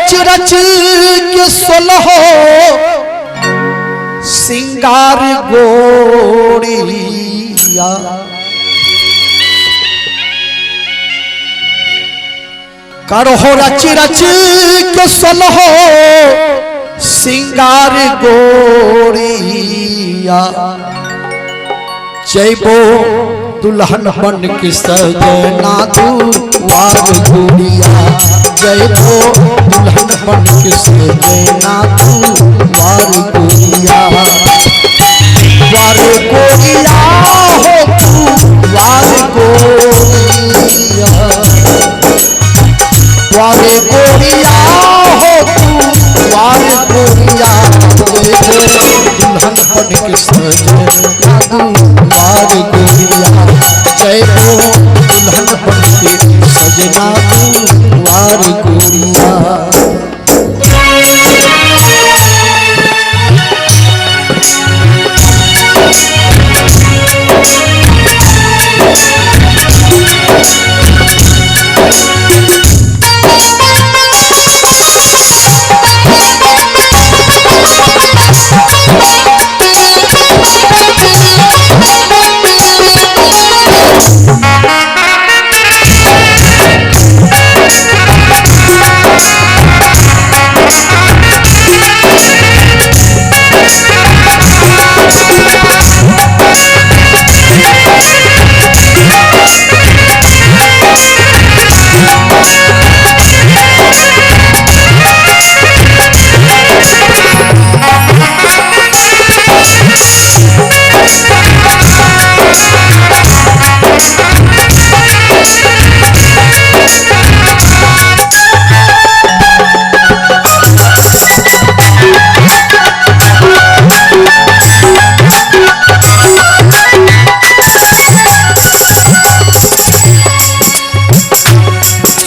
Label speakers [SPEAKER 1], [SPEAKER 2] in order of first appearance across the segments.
[SPEAKER 1] रच रच के सोलहो सिंगार गोरिया करहो रच रच के सोलहो सिंगार गोरिया जैबो दुल्हन बन के सजना दुआर गोरिया जैबो दुल्हन बन के सजना दुआर गोरिया द्वार गोरिया हो तू द्वार गोरिया द्वार गोरिया हो तू द्वार गोरिया दुल्हन बन के सजना द्वार गोरिया जय हो दुल्हन बन के सजना द्वार गोरिया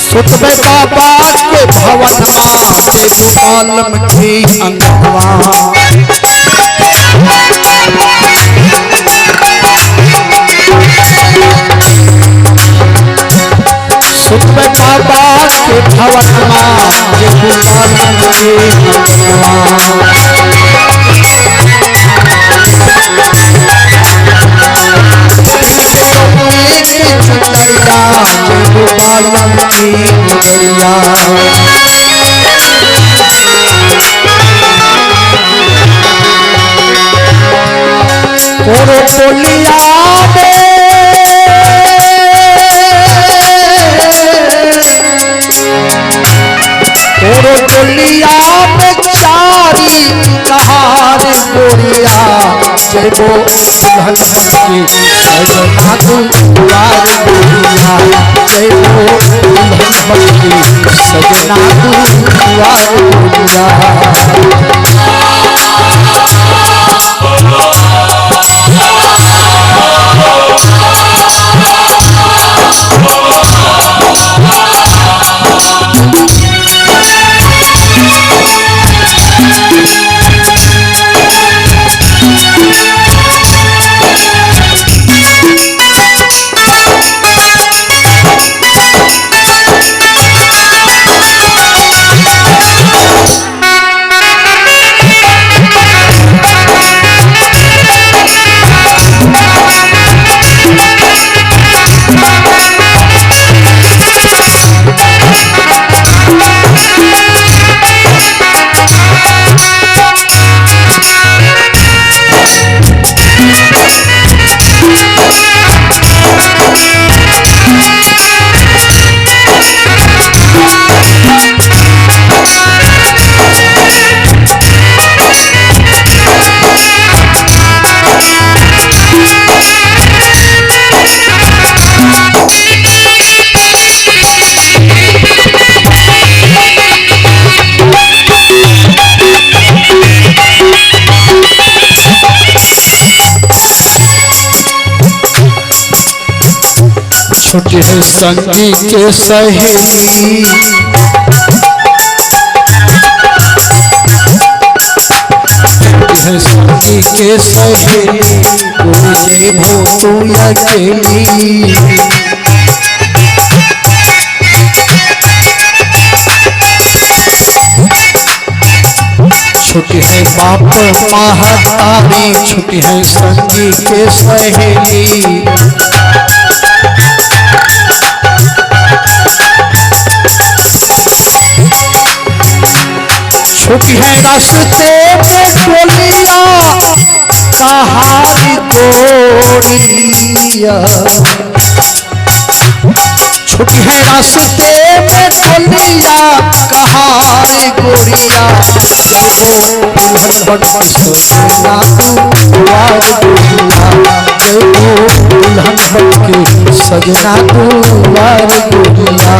[SPEAKER 1] सुतबे बाबा के भवन माते आलम की अंगवा सुतबे बाबा के भवन माते आलम की अंगवा बोलिया में चारी कहार गोरिया जैबो दुल्हन बन के सजना दुआर गोरिया जैबो दुल्हन बन के सजना दुआर गोरिया छोटे संगी के सहेली संगी के सहेली गोरी भो तू अकेली छुट्टी है बाप महतारी, छुट्टी है संगी के सहेली। छुट्टी है रास्ते में टोलिया कहानी गोरिया। छुट्टी है रास्ते में टोलिया कहानी गोरिया। जब वो दुल्हन बन के सजना दुआर गोरिया, जब वो दुल्हन बन के सजना दुआर गोरिया।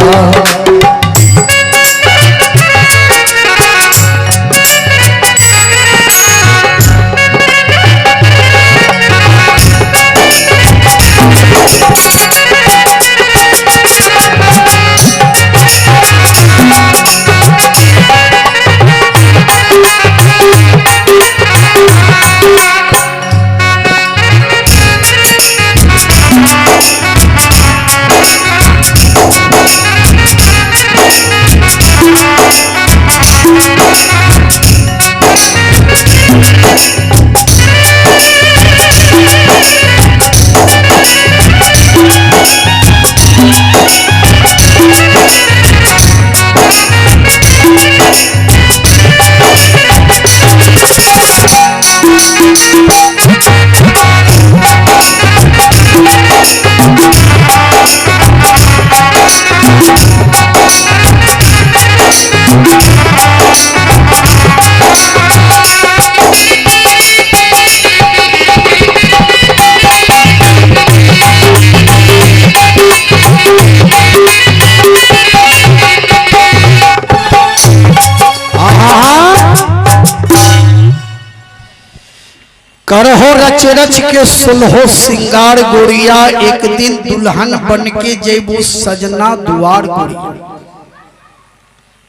[SPEAKER 1] करहो रच रच के सुलहो सिंगार गोरिया, एक दिन दुल्हन बन के जेबू सजना दुआर गोरिया।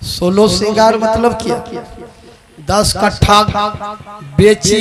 [SPEAKER 1] सोलो सिंगार मतलब क्या? 10 कट्ठा बेची